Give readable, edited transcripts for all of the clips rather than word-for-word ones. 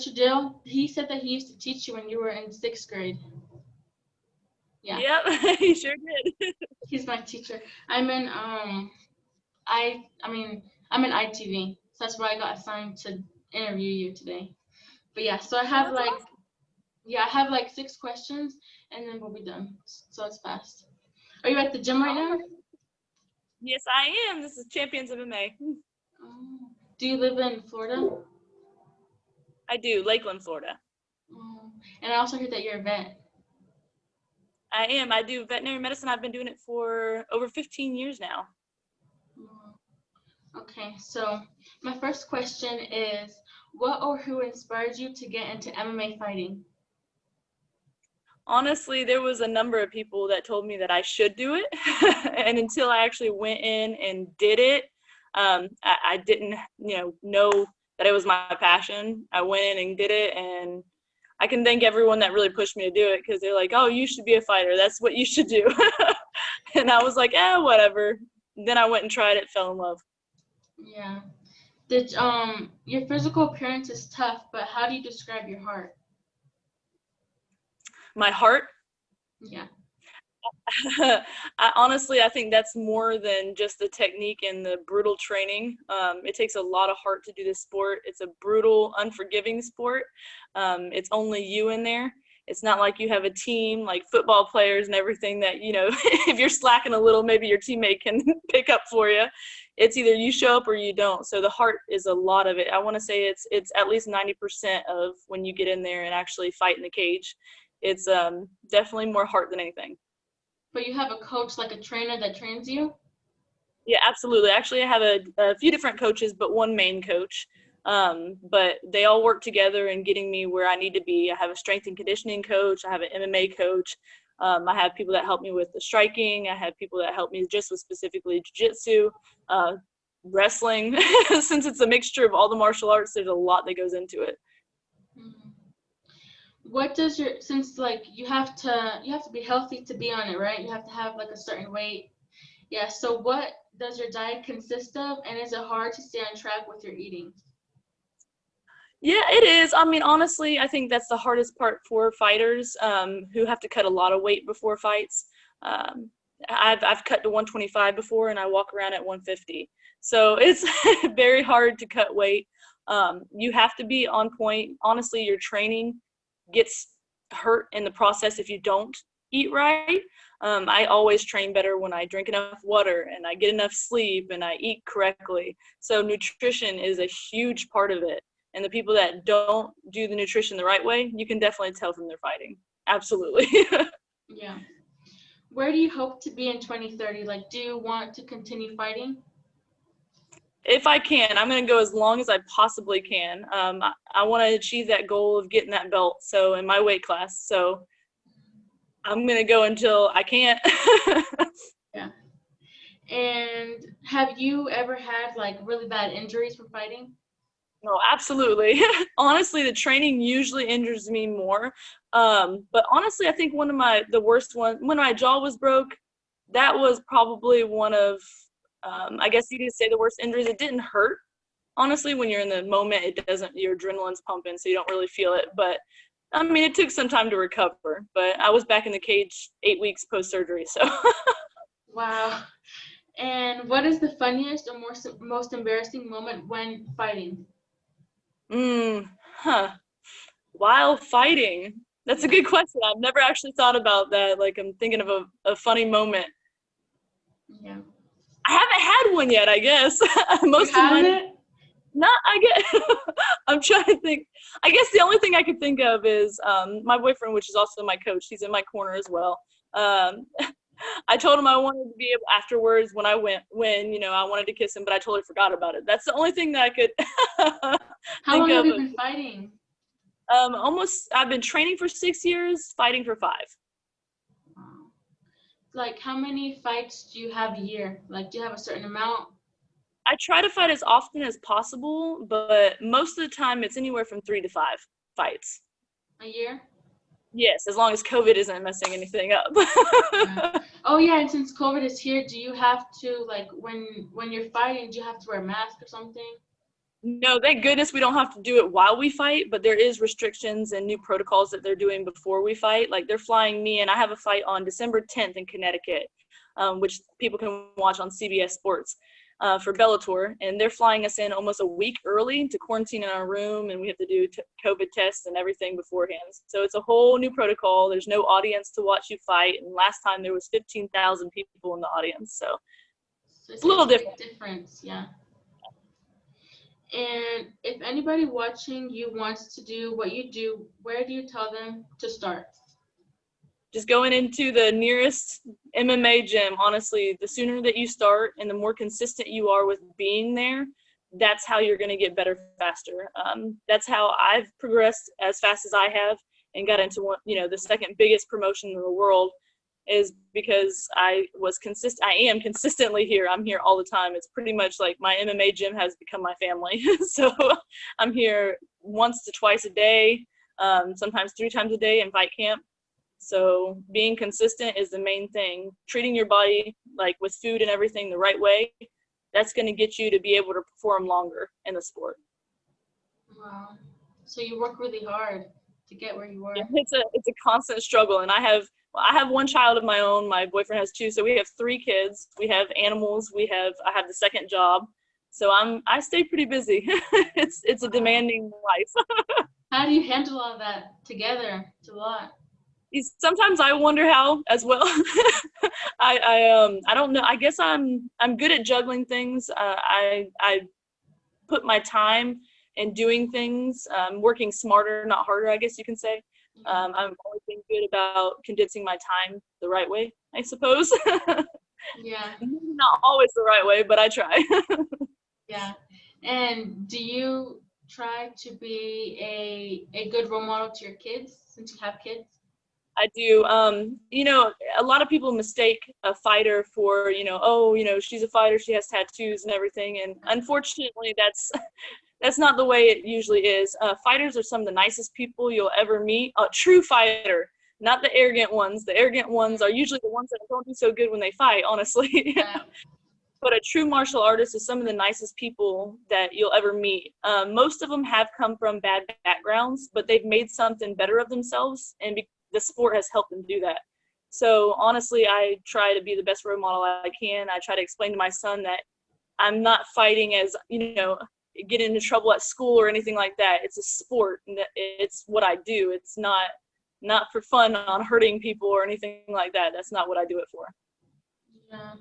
Mr. Dill, he said that he used to teach you when you were in 6th grade. Yeah. Yep, he sure did. He's my teacher. I'm in I'm in ITV, so that's why I got assigned to interview you today. But yeah, so I Oh, have that's like awesome. I have like 6 questions, and then we'll be done. So it's fast. Are you at the gym right All now? right. Yes, I am. This is Champions MMA. Oh. Do you live in Florida? I do, Lakeland, Florida. Oh. And I also heard that you're a vet. I am. I do veterinary medicine. I've been doing it for over 15 years now. Oh. Okay, so my first question is, what or who inspired you to get into MMA fighting? Honestly, there was a number of people that told me that I should do it. And until I actually went in and did it, I didn't, know that it was my passion. I went in and did it, and I can thank everyone that really pushed me to do it, because they're like, oh, you should be a fighter. That's what you should do. And I was like, whatever. Then I went and tried it, fell in love. Yeah. Your physical appearance is tough, but how do you describe your heart? My heart, Yeah. I think that's more than just the technique and the brutal training. It takes a lot of heart to do this sport. It's a brutal, unforgiving sport. It's only you in there. It's not like you have a team like football players and everything that, if you're slacking a little, maybe your teammate can pick up for you. It's either you show up or you don't. So the heart is a lot of it. I want to say it's at least 90% of when you get in there and actually fight in the cage. It's definitely more heart than anything. But you have a coach, like a trainer that trains you? Yeah, absolutely. Actually, I have a few different coaches, but one main coach. But they all work together in getting me where I need to be. I have a strength and conditioning coach. I have an MMA coach. I have people that help me with the striking. I have people that help me just with specifically jiu-jitsu, wrestling. Since it's a mixture of all the martial arts, there's a lot that goes into it. Mhm. What does since like you have to be healthy to be on it, right? You have to have like a certain weight. Yeah, so what does your diet consist of, and is it hard to stay on track with your eating? Yeah, it is. I mean, honestly, I think that's the hardest part for fighters who have to cut a lot of weight before fights. Um, I've cut to 125 before, and I walk around at 150. So it's very hard to cut weight. You have to be on point. Honestly, your training gets hurt in the process if you don't eat right. I always train better when I drink enough water and I get enough sleep and I eat correctly. So nutrition is a huge part of it. And the people that don't do the nutrition the right way, you can definitely tell from their fighting. Absolutely. Yeah. Where do you hope to be in 2030? Like, do you want to continue fighting? If I can, I'm going to go as long as I possibly can. I want to achieve that goal of getting that belt. So in my weight class. So I'm going to go until I can't. Yeah. And have you ever had like really bad injuries from fighting? No, absolutely. Honestly, the training usually injures me more. But honestly, I think the worst one, when my jaw was broke, that was probably one of, I guess you could say, the worst injuries. It didn't hurt. Honestly, when you're in the moment, it doesn't, your adrenaline's pumping, so you don't really feel it. But I mean, it took some time to recover, but I was back in the cage 8 weeks post-surgery, so. Wow. And what is the funniest or most embarrassing moment when fighting? Huh. While fighting? That's a Yeah. good question. I've never actually thought about that. Like, I'm thinking of a funny moment. Yeah. I haven't had one yet, I guess. You Most of mine have, haven't? not, I guess. I'm trying to think. I guess the only thing I could think of is my boyfriend, which is also my coach. He's in my corner as well. Um, I told him I wanted to be able afterwards when I wanted to kiss him, but I totally forgot about it. That's the only thing that I could How think long have of. you been fighting? I've been training for 6 years, fighting for 5. Wow. Like, how many fights do you have a year? Like, do you have a certain amount I try to fight as often as possible, but most of the time it's anywhere from 3 to 5 fights. a year? Yes, as long as COVID isn't messing anything up. Yeah. Oh yeah, and since COVID is here, do you have to like when you're fighting, do you have to wear a mask or something? No, thank goodness we don't have to do it while we fight, but there is restrictions and new protocols that they're doing before we fight. Like they're flying me, and I have a fight on December 10th in Connecticut, which people can watch on CBS Sports for Bellator. And they're flying us in almost a week early to quarantine in our room, and we have to do COVID tests and everything beforehand. So it's a whole new protocol. There's no audience to watch you fight. And last time there was 15,000 people in the audience. So So it's a little a big different. difference, yeah. And if anybody watching you wants to do what you do, where do you tell them to start? Just going into the nearest MMA gym, honestly, the sooner that you start and the more consistent you are with being there, that's how you're going to get better faster. That's how I've progressed as fast as I have and got into one, the second biggest promotion in the world, is because I am consistently here. I'm here all the time. It's pretty much like my MMA gym has become my family. So I'm here once to twice a day, sometimes 3 times a day in fight camp. So being consistent is the main thing. Treating your body like with food and everything the right way, that's going to get you to be able to perform longer in the sport. Wow. So you work really hard to get where you are. Yeah, it's a constant struggle, and I have one child of my own. My boyfriend has 2, so we have 3 kids. We have animals. I have the second job, so I stay pretty busy. It's a demanding life. How do you handle all that together? It's a lot. Sometimes I wonder how as well. I don't know. I guess I'm good at juggling things. I put my time in doing things, working smarter, not harder, I guess you can say. I've always been good about condensing my time the right way, I suppose. Yeah. Not always the right way, but I try. Yeah. And do you try to be a good role model to your kids since you have kids? I do. A lot of people mistake a fighter for, she's a fighter, she has tattoos and everything. And unfortunately, that's not the way it usually is. Fighters are some of the nicest people you'll ever meet. A true fighter, not the arrogant ones. The arrogant ones are usually the ones that don't do so good when they fight, honestly. Yeah. But a true martial artist is some of the nicest people that you'll ever meet. Most of them have come from bad backgrounds, but they've made something better of themselves, and the sport has helped them do that. So honestly, I try to be the best role model I can. I try to explain to my son that I'm not fighting as, get into trouble at school or anything like that. It's a sport, and it's what I do. It's not for fun on hurting people or anything like that. That's not what I do it for. Yeah.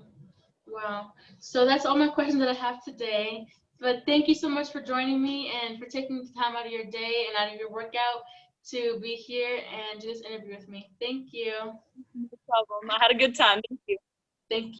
Wow. So that's all my questions that I have today. But thank you so much for joining me and for taking the time out of your day and out of your workout to be here and do this interview with me. Thank you. No problem. I had a good time. Thank you. Thank you.